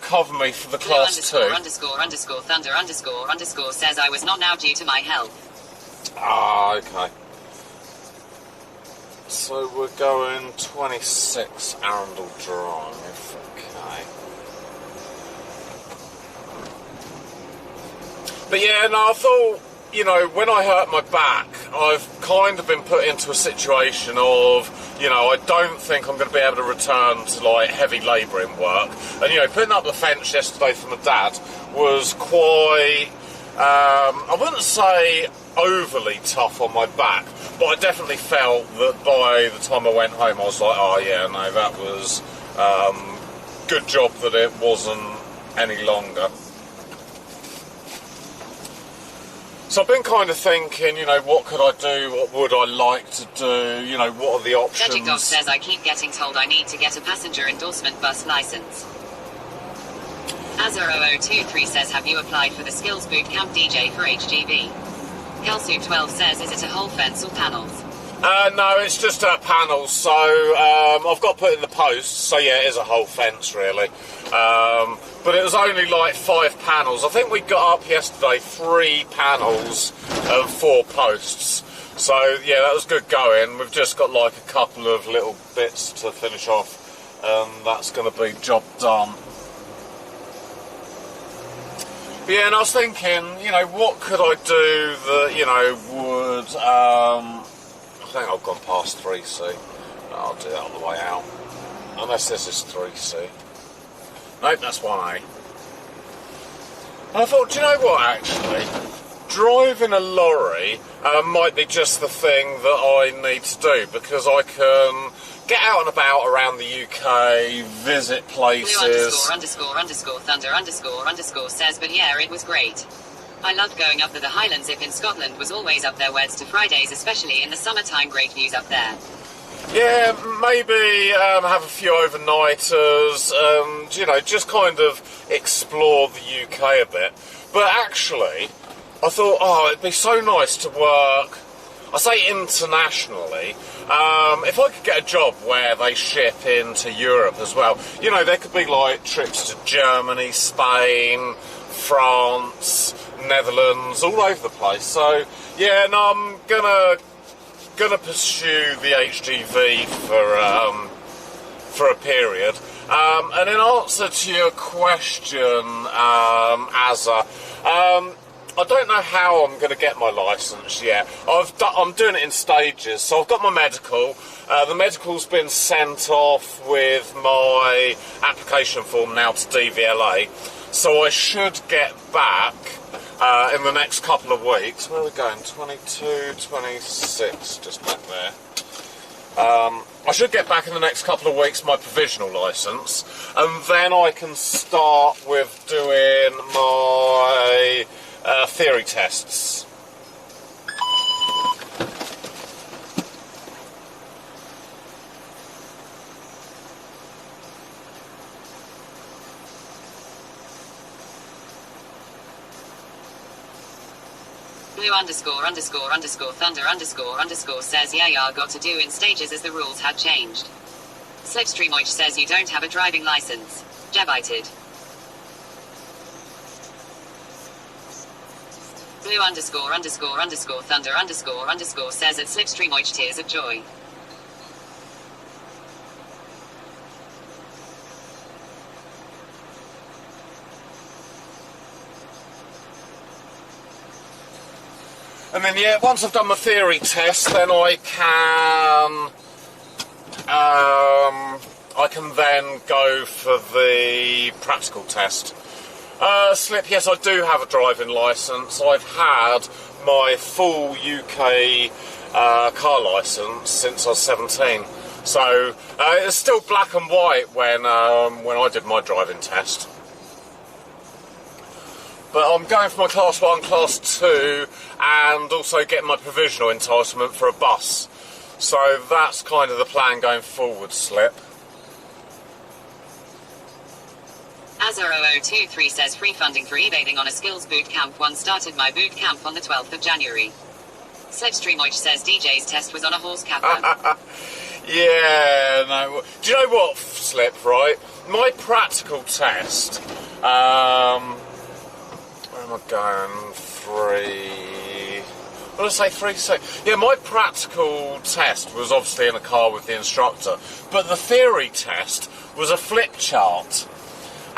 cover me for the class 2. __ thunder _ says I was not now due to my health. Ah, okay. So we're going 26 Arundel Drive, okay. But yeah, no, I thought, you know, when I hurt my back, I've kind of been put into a situation of, you know, I don't think I'm going to be able to return to, like, heavy labouring work. And, you know, putting up the fence yesterday for my dad was quite, I wouldn't say overly tough on my back, but I definitely felt that by the time I went home, I was like, oh, yeah, no, that was good job that it wasn't any longer. So I've been kind of thinking, you know, what could I do, what would I like to do, you know, what are the options? Judging Dog says I keep getting told I need to get a passenger endorsement bus licence. Azar0023 says have you applied for the Skills Bootcamp DJ for HGV? Kelsu12 says is it a whole fence or panels? No, it's just panels, so I've got put in the post, so yeah, it is a whole fence really. But it was only like 5 panels. I think we got up yesterday 3 panels and 4 posts. So yeah, that was good going. We've just got like a couple of little bits to finish off, and that's going to be job done. But yeah, and I was thinking, you know, what could I do that, you know, would, I think I've gone past 3C. I'll do that on the way out. Unless this is 3C. Nope, that's 1A. And I thought, do you know what, actually? Driving a lorry might be just the thing that I need to do, because I can get out and about around the UK, visit places. Blue __ thunder _ says, but yeah, it was great. I loved going up to the Highlands. If in Scotland was always up there Weds to Fridays, especially in the summertime. Great views up there. Yeah, maybe have a few overnighters and, you know, just kind of explore the UK a bit. But actually, I thought, oh, it'd be so nice to work, I say internationally, if I could get a job where they ship into Europe as well. You know, there could be like trips to Germany, Spain, France, Netherlands, all over the place. So, yeah, no, I'm gonna pursue the HGV for a period. And in answer to your question, Azza, I don't know how I'm going to get my licence yet. I'm doing it in stages. So I've got my medical. The medical's been sent off with my application form now to DVLA. So I should get back in the next couple of weeks. Where are we going? 22, 26, just back there. I should get back in the next couple of weeks my provisional licence, and then I can start with doing my theory tests. Blue __ thunder _ says yeah, got to do in stages as the rules had changed. Slipstreamoich says you don't have a driving license. Jabited. Blue __ thunder _ says at Slipstreamoich tears of joy. And then, yeah, once I've done my theory test, then I can then go for the practical test. Slip, yes, I do have a driving licence. I've had my full UK car licence since I was 17. So it's still black and white when I did my driving test. But I'm going for my Class 1, Class 2, and also getting my provisional entitlement for a bus. So that's kind of the plan going forward, Slip. Azar0023 says free funding for e-bathing on a skills boot camp. One started my boot camp on the 12th of January. Slipstreamoich says DJ's test was on a horse capper. Yeah, no. Do you know what, Slip, right? My practical test Where am I going? 3... What did I say? 3C? Yeah, my practical test was obviously in a car with the instructor, but the theory test was a flip chart.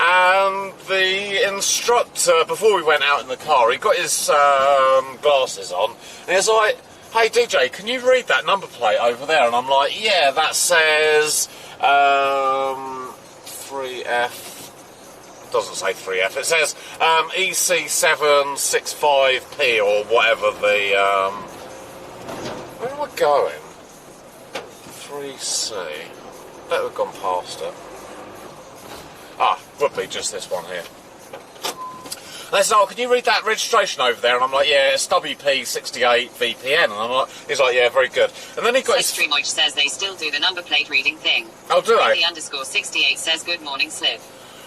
And the instructor, before we went out in the car, he got his glasses on, and he was like, "Hey DJ, can you read that number plate over there?" And I'm like, "Yeah, that says 3F." Doesn't say 3F. It says EC765P or whatever the. Where am I going? 3C. Better have gone past it. Would be just this one here. And they said, "Oh, can you read that registration over there?" And I'm like, "Yeah, it's WP68VPN." And I'm like, he's like, "Yeah, very good." And then he got his... Slipstream says they still do the number plate reading thing. Oh, do they? _68 says good morning, Slip.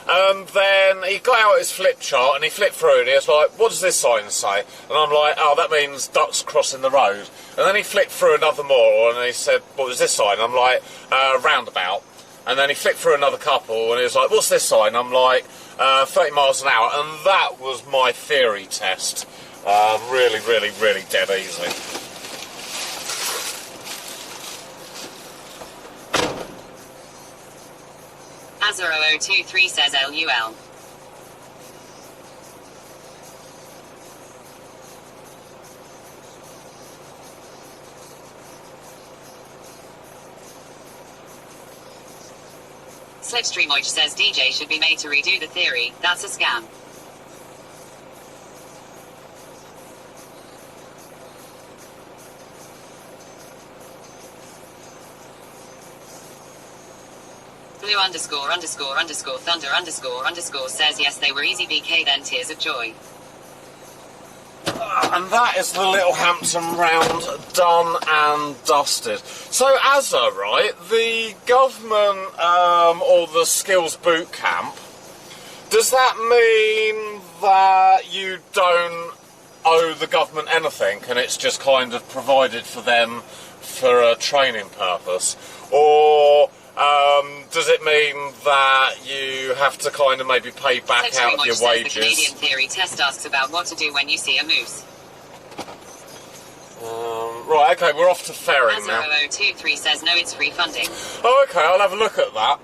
And then he got out his flip chart and he flipped through and he was like, "What does this sign say?" And I'm like, "Oh, that means ducks crossing the road." And then he flipped through another more and he said, "What does this sign?" And I'm like, "Roundabout." And then he flipped through another couple and he was like, "What's this sign?" I'm like, 30 miles an hour. And that was my theory test. Really, really, really dead easy. Azaro023 says LUL. Slipstream says DJ should be made to redo the theory. That's a scam. Blue __ thunder _ says yes, they were easy BK, then tears of joy. And that is the Littlehampton round done and dusted. So, Azza, right, the government or the skills boot camp, does that mean that you don't owe the government anything and it's just kind of provided for them for a training purpose? Or does it mean that you have to kind of maybe pay back out of your wages? The Canadian theory test asks about what to do when you see a moose. Right, okay, we're off to ferrying now. 0023 says no, it's free funding. Oh, okay, I'll have a look at that.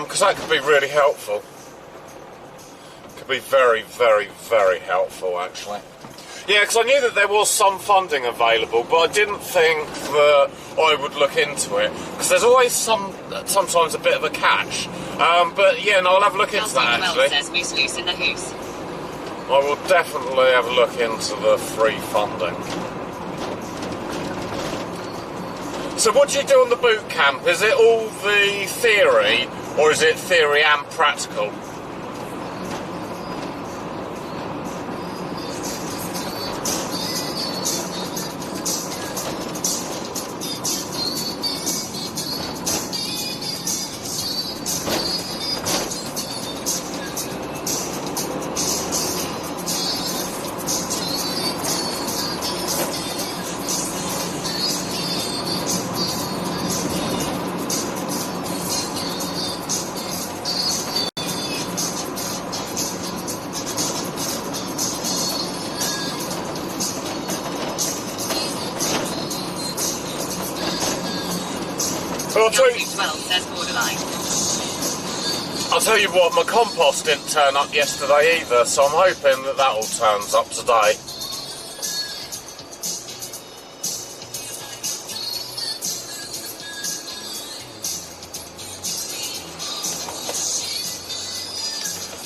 Because that could be really helpful. Could be very, very, very helpful, actually. Yeah, because I knew that there was some funding available, but I didn't think that I would look into it. Because there's always sometimes a bit of a catch. But yeah, no, I'll have a look into that, actually. Says moose loose in the hoose. I will definitely have a look into the free funding. So what do you do on the boot camp? Is it all the theory, or is it theory and practical? Well, I'll tell you what, my compost didn't turn up yesterday either, so I'm hoping that that all turns up today.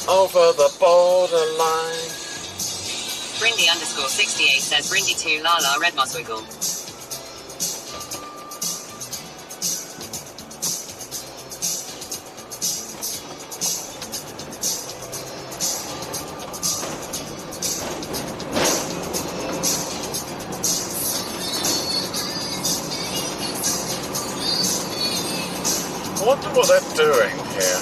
Over the borderline. Brindy _68 says Brindy 2 Lala Red Moss Wiggle. I wonder what they're doing here.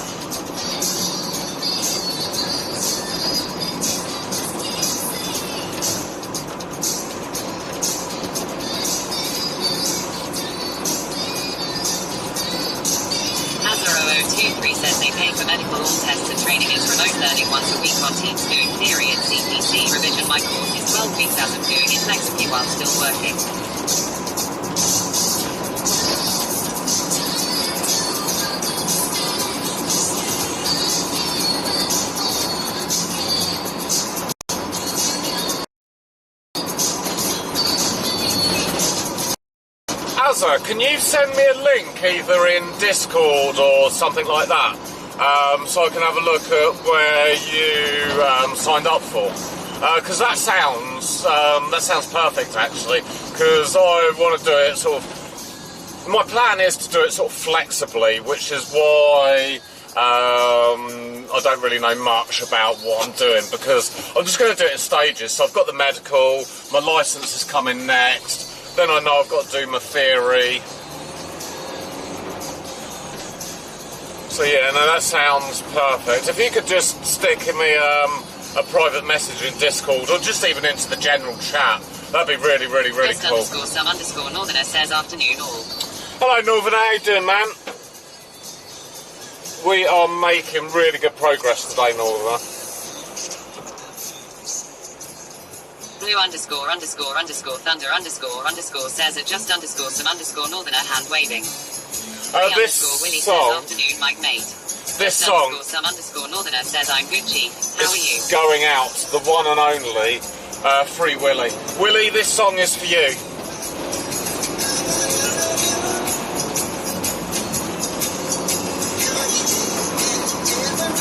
Azaro023 says they pay for medical, all tests and training is remote learning once a week on Teams, doing theory and CPC revision. My course is 12 weeks out of doing it flexibly while still working. Azza, can you send me a link either in Discord or something like that, so I can have a look at where you signed up for? Because that sounds perfect actually. Because I want to do it sort of. My plan is to do it sort of flexibly, which is why I don't really know much about what I'm doing, because I'm just going to do it in stages. So I've got the medical, my licence is coming next. Then I know I've got to do my theory. So yeah, no, that sounds perfect. If you could just stick me a private message in Discord, or just even into the general chat, that'd be really, really, really cool. _some_northerner says afternoon all. Hello Northerner, how you doing, man? We are making really good progress today, Northerner. Blue___thunder__ says adjust _ northerner hand waving. This Willie song, says afternoon Mike mate. this song _some_ northerner says I'm Gucci. How are you? is going out to the one and only Free Willie. Willie, this song is for you.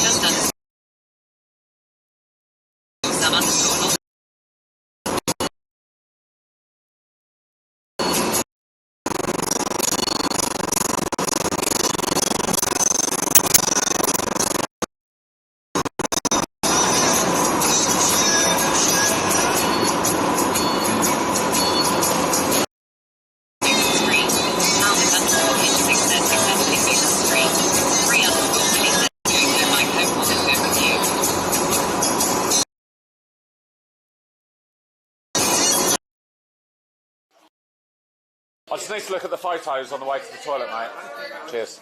Just _ some _ I just need to look at the photos on the way to the toilet, mate. Cheers.